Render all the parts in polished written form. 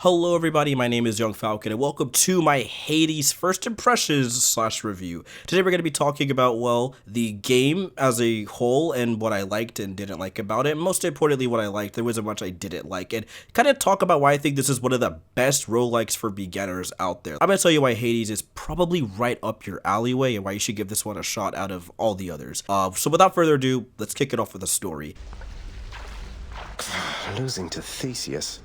Hello everybody, my name is YungFalcon and welcome to my Hades first impressions slash review. Today we're going to be talking about, well, the game as a whole and what I liked and didn't like about it. Most importantly, what I liked. There wasn't much I didn't like, and kind of talk about why I think this is one of the best roguelikes for beginners out there. I'm going to tell you why Hades is probably right up your alleyway and why you should give this one a shot out of all the others. So without further ado, let's kick it off with a story. Losing to Theseus.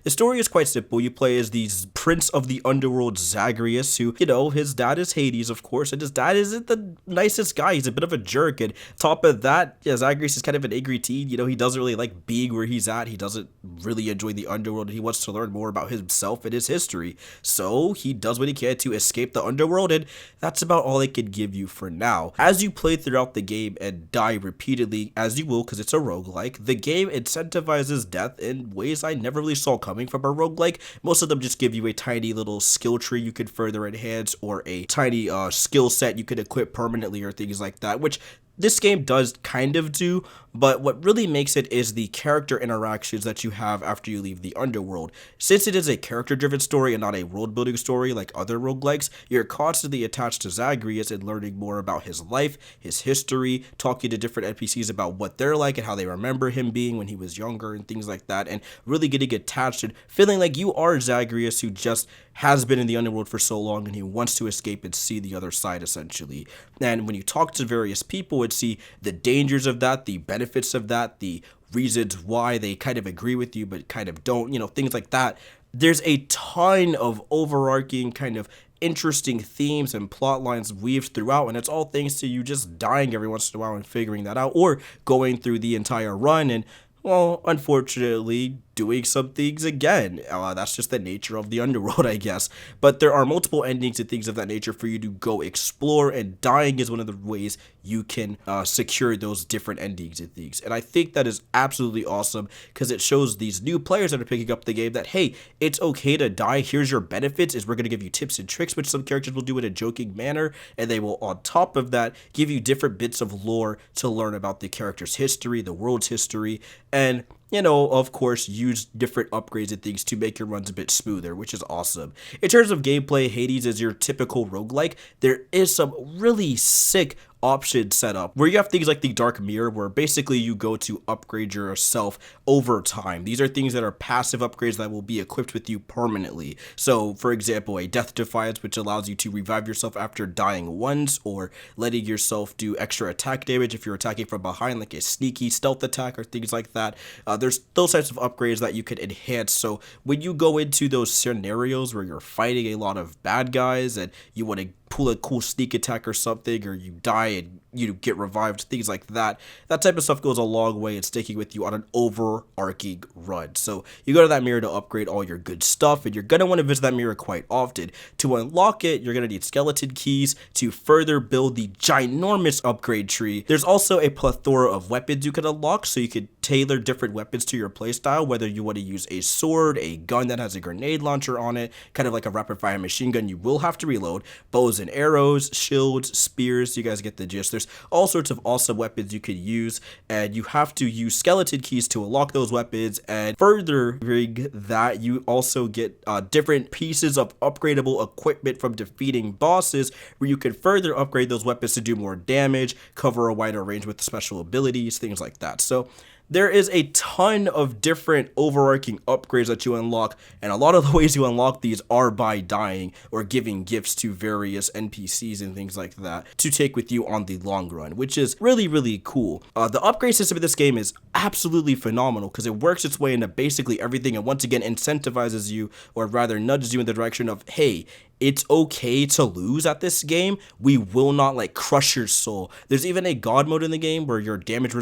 The story is quite simple. You play as the prince of the underworld, Zagreus, who, his dad is Hades, of course, and his dad isn't the nicest guy. He's a bit of a jerk, and top of that, yeah, Zagreus is kind of an angry teen. He doesn't really like being where he's at. He doesn't really enjoy the underworld, and he wants to learn more about himself and his history. So he does what he can to escape the underworld, and that's about all I can give you for now. As you play throughout the game and die repeatedly, as you will because it's a roguelike, the game incentivizes death in ways I never really saw coming from a roguelike. Most of them just give you a tiny little skill tree you could further enhance, or a tiny skill set you could equip permanently, or things like that, which this game does kind of do, but what really makes it is the character interactions that you have after you leave the underworld. Since it is a character-driven story and not a world-building story like other roguelikes, you're constantly attached to Zagreus and learning more about his life, his history, talking to different NPCs about what they're like and how they remember him being when he was younger and things like that, and really getting attached and feeling like you are Zagreus, who just has been in the underworld for so long and he wants to escape and see the other side, essentially. And when you talk to various people and see the dangers of that, the benefits of that, the reasons why they kind of agree with you but kind of don't, things like that, there's a ton of overarching kind of interesting themes and plot lines weaved throughout, and it's all thanks to you just dying every once in a while and figuring that out, or going through the entire run and, well, unfortunately, doing some things again. That's just the nature of the underworld, I guess. But there are multiple endings and things of that nature for you to go explore, and dying is one of the ways you can secure those different endings and things. And I think that is absolutely awesome, because it shows these new players that are picking up the game that, hey, it's okay to die. Here's your benefits, is we're going to give you tips and tricks, which some characters will do in a joking manner, and they will, on top of that, give you different bits of lore to learn about the character's history, the world's history, and of course, use different upgrades and things to make your runs a bit smoother, which is awesome. In terms of gameplay, Hades is your typical roguelike. There is some really sick option setup where you have things like the dark mirror, where basically you go to upgrade yourself over time. These are things that are passive upgrades that will be equipped with you permanently. So for example, a death defiance, which allows you to revive yourself after dying once, or letting yourself do extra attack damage if you're attacking from behind, like a sneaky stealth attack or things like that. There's those types of upgrades that you can enhance. So when you go into those scenarios where you're fighting a lot of bad guys and you want to pull a cool sneak attack or something, or you die and you get revived, things like that, that type of stuff goes a long way in sticking with you on an overarching run. So you go to that mirror to upgrade all your good stuff, and you're going to want to visit that mirror quite often. To unlock it, you're going to need skeleton keys to further build the ginormous upgrade tree. There's also a plethora of weapons you can unlock, so you can tailor different weapons to your playstyle, whether you want to use a sword, a gun that has a grenade launcher on it, kind of like a rapid fire machine gun you will have to reload, bows and arrows, shields, spears, you guys get the gist. There's all sorts of awesome weapons you could use, and you have to use skeleton keys to unlock those weapons. And furthering that, you also get different pieces of upgradable equipment from defeating bosses, where you can further upgrade those weapons to do more damage, cover a wider range with special abilities, things like that. So there is a ton of different overarching upgrades that you unlock, and a lot of the ways you unlock these are by dying or giving gifts to various NPCs and things like that to take with you on the long run, which is really, really cool. The upgrade system in this game is absolutely phenomenal, because it works its way into basically everything, and once again incentivizes you, or rather nudges you in the direction of, hey, it's okay to lose at this game. We will not crush your soul. There's even a god mode in the game where your damage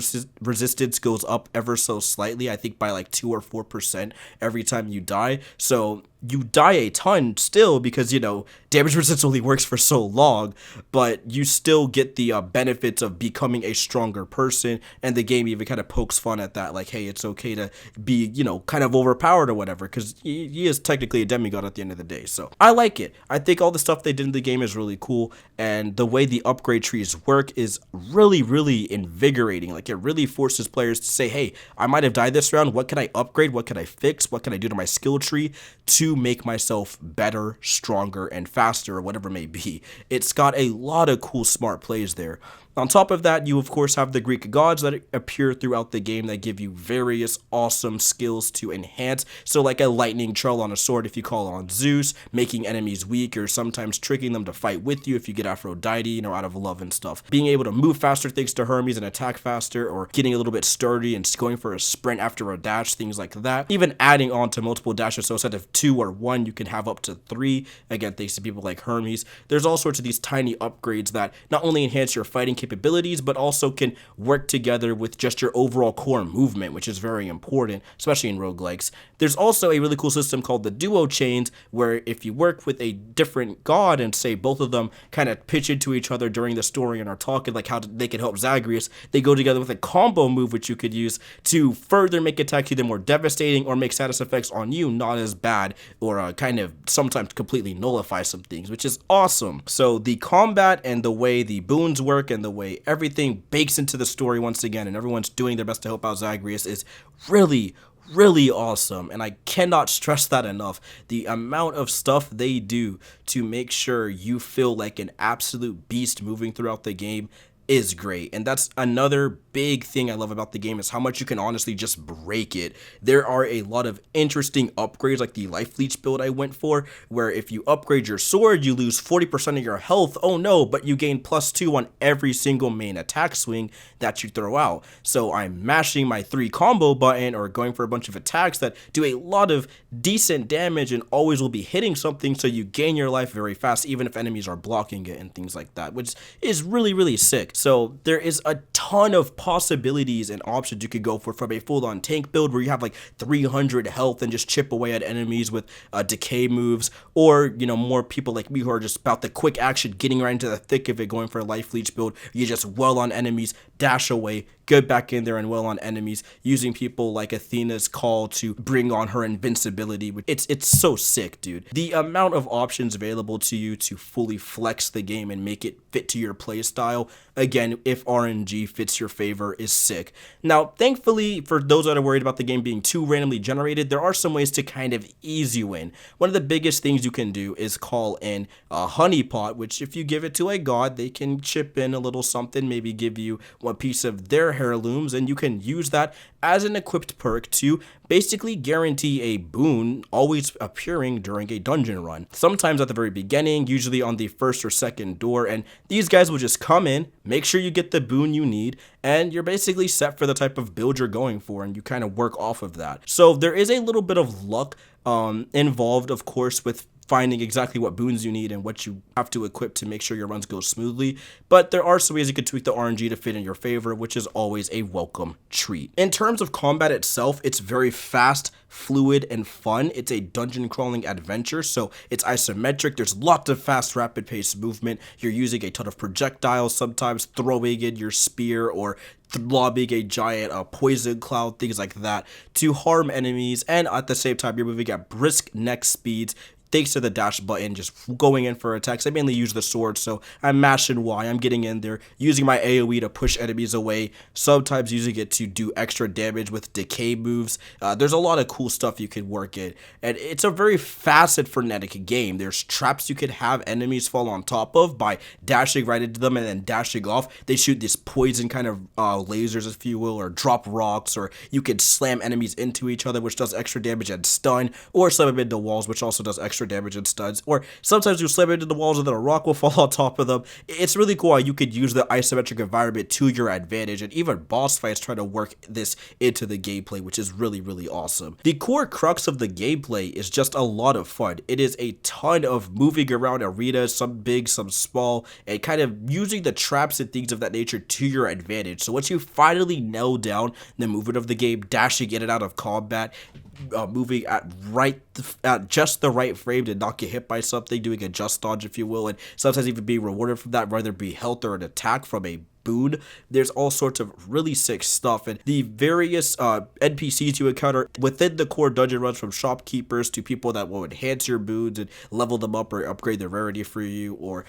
resistance goes up ever so slightly, I think by 2 or 4% every time you die. So you die a ton still because, you know, damage resistance only works for so long, but you still get the benefits of becoming a stronger person, and the game even kind of pokes fun at that, like, hey, it's okay to be, you know, kind of overpowered or whatever, because he is technically a demigod at the end of the day. So I like it. I think all the stuff they did in the game is really cool, and the way the upgrade trees work is really invigorating. Like, it really forces players to say, hey, I might have died this round, what can I upgrade, what can I fix, what can I do to my skill tree to make myself better, stronger, and faster, or whatever it may be. It's got a lot of cool smart plays there. On top of that, you of course have the Greek gods that appear throughout the game that give you various awesome skills to enhance. So like a lightning trail on a sword if you call on Zeus, making enemies weak, or sometimes tricking them to fight with you if you get Aphrodite, you know, out of love and stuff. Being able to move faster thanks to Hermes and attack faster, or getting a little bit sturdy and going for a sprint after a dash, things like that. Even adding on to multiple dashes, so instead of 2 or 1, you can have up to 3, again thanks to people like Hermes. There's all sorts of these tiny upgrades that not only enhance your fighting capabilities, but also can work together with just your overall core movement, which is very important, especially in roguelikes. There's also a really cool system called the duo chains, where if you work with a different god and say both of them kind of pitch into each other during the story and are talking like how they can help Zagreus, they go together with a combo move which you could use to further make attacks either more devastating or make status effects on you not as bad, or kind of sometimes completely nullify some things, which is awesome. So the combat and the way the boons work and the way everything bakes into the story once again, and everyone's doing their best to help out Zagreus, is really awesome, and I cannot stress that enough. The amount of stuff they do to make sure you feel like an absolute beast moving throughout the game is great. And that's another big thing I love about the game, is how much you can honestly just break it. There are a lot of interesting upgrades, like the life leech build I went for, where if you upgrade your sword you lose 40% of your health. Oh no, but you gain +2 on every single main attack swing that you throw out. So I'm mashing my 3 combo button or going for a bunch of attacks that do a lot of decent damage and always will be hitting something, so you gain your life very fast even if enemies are blocking it and things like that, which is really sick. So there is a ton of possibilities and options you could go for, from a full-on tank build where you have like 300 health and just chip away at enemies with decay moves, or, you know, more people like me who are just about the quick action, getting right into the thick of it, going for a life leech build. You just well on enemies, dash away, get back in there and well on enemies, using people like Athena's call to bring on her invincibility. It's so sick, dude. The amount of options available to you to fully flex the game and make it fit to your play style, again, if RNG fits your favor, is sick. Now, thankfully, for those that are worried about the game being too randomly generated, there are some ways to kind of ease you in. One of the biggest things you can do is call in a honeypot, which if you give it to a god, they can chip in a little something, maybe give you one piece of their heirlooms, and you can use that as an equipped perk to basically guarantee a boon always appearing during a dungeon run. Sometimes at the very beginning, usually on the first or second door, and these guys will just come in, make sure you get the boon you need, and you're basically set for the type of build you're going for, and you kind of work off of that. So there is a little bit of luck involved, of course, with finding exactly what boons you need and what you have to equip to make sure your runs go smoothly, but there are some ways you can tweak the RNG to fit in your favor, which is always a welcome treat. In terms of combat itself, it's very fast, fluid, and fun. It's a dungeon crawling adventure, so it's isometric. There's lots of fast, rapid paced movement. You're using a ton of projectiles, sometimes throwing in your spear or lobbing a giant poison cloud, things like that, to harm enemies, and at the same time you're moving at brisk neck speeds thanks to the dash button, just going in for attacks. I mainly use the sword, so I'm mashing Y, I'm getting in there, using my AoE to push enemies away, sometimes using it to do extra damage with decay moves. There's a lot of cool stuff you can work in, and it's a very fast and frenetic game. There's traps you could have enemies fall on top of by dashing right into them and then dashing off. They shoot this poison kind of lasers, if you will, or drop rocks, or you can slam enemies into each other, which does extra damage and stun, or slam them into walls, which also does extra damage and stuns, or sometimes you slam into the walls and then a rock will fall on top of them. It's really cool how you could use the isometric environment to your advantage, and even boss fights try to work this into the gameplay, which is really awesome. The core crux of the gameplay is just a lot of fun. It is a ton of moving around arenas, some big, some small, and kind of using the traps and things of that nature to your advantage. So once you finally nail down the movement of the game, dashing in and out of combat, moving at just the right frame to not get hit by something, doing a just dodge, if you will, and sometimes even being rewarded from that, whether it be health or an attack from a boon. There's all sorts of really sick stuff, and the various NPCs you encounter within the core dungeon runs, from shopkeepers to people that will enhance your boons and level them up or upgrade their rarity for you, or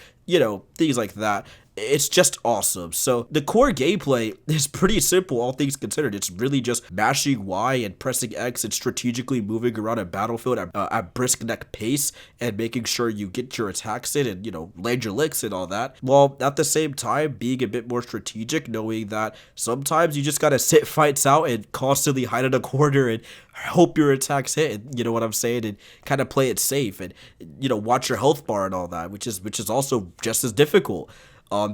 things like that. It's just awesome. So the core gameplay is pretty simple, all things considered. It's really just mashing Y and pressing X and strategically moving around a battlefield at brisk neck pace and making sure you get your attacks in and, land your licks and all that. While at the same time being a bit more strategic, knowing that sometimes you just gotta sit fights out and constantly hide in a corner and hope your attacks hit, and you know what I'm saying, and kind of play it safe and watch your health bar and all that, which is also just as difficult.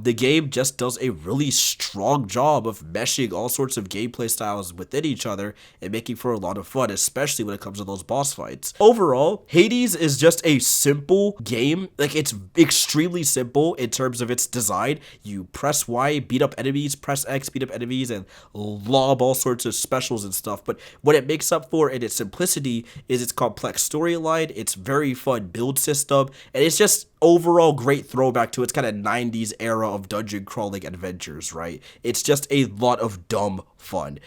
The game just does a really strong job of meshing all sorts of gameplay styles within each other and making for a lot of fun, especially when it comes to those boss fights. Overall, Hades is just a simple game. Like, it's extremely simple in terms of its design. You press Y, beat up enemies, press X, beat up enemies, and lob all sorts of specials and stuff. But what it makes up for in its simplicity is its complex storyline, its very fun build system, and it's just overall great throwback to its kind of 90s era of dungeon crawling adventures, right? It's just a lot of dumb fun,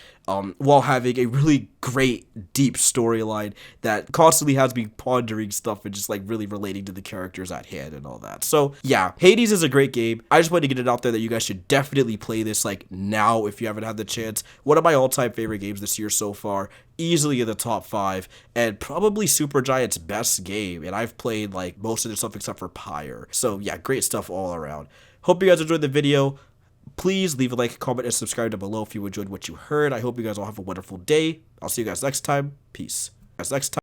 while having a really great deep storyline that constantly has me pondering stuff and just like really relating to the characters at hand and all that. So yeah, Hades is a great game. I just wanted to get it out there that you guys should definitely play this like now if you haven't had the chance. One of my all-time favorite games this year so far, easily in the top 5, and probably Supergiant's best game, and I've played like most of their stuff except for Pyre. So yeah, great stuff all around. Hope you guys enjoyed the video. Please leave a like, comment, and subscribe down below if you enjoyed what you heard. I hope you guys all have a wonderful day. I'll see you guys next time. Peace. Next time.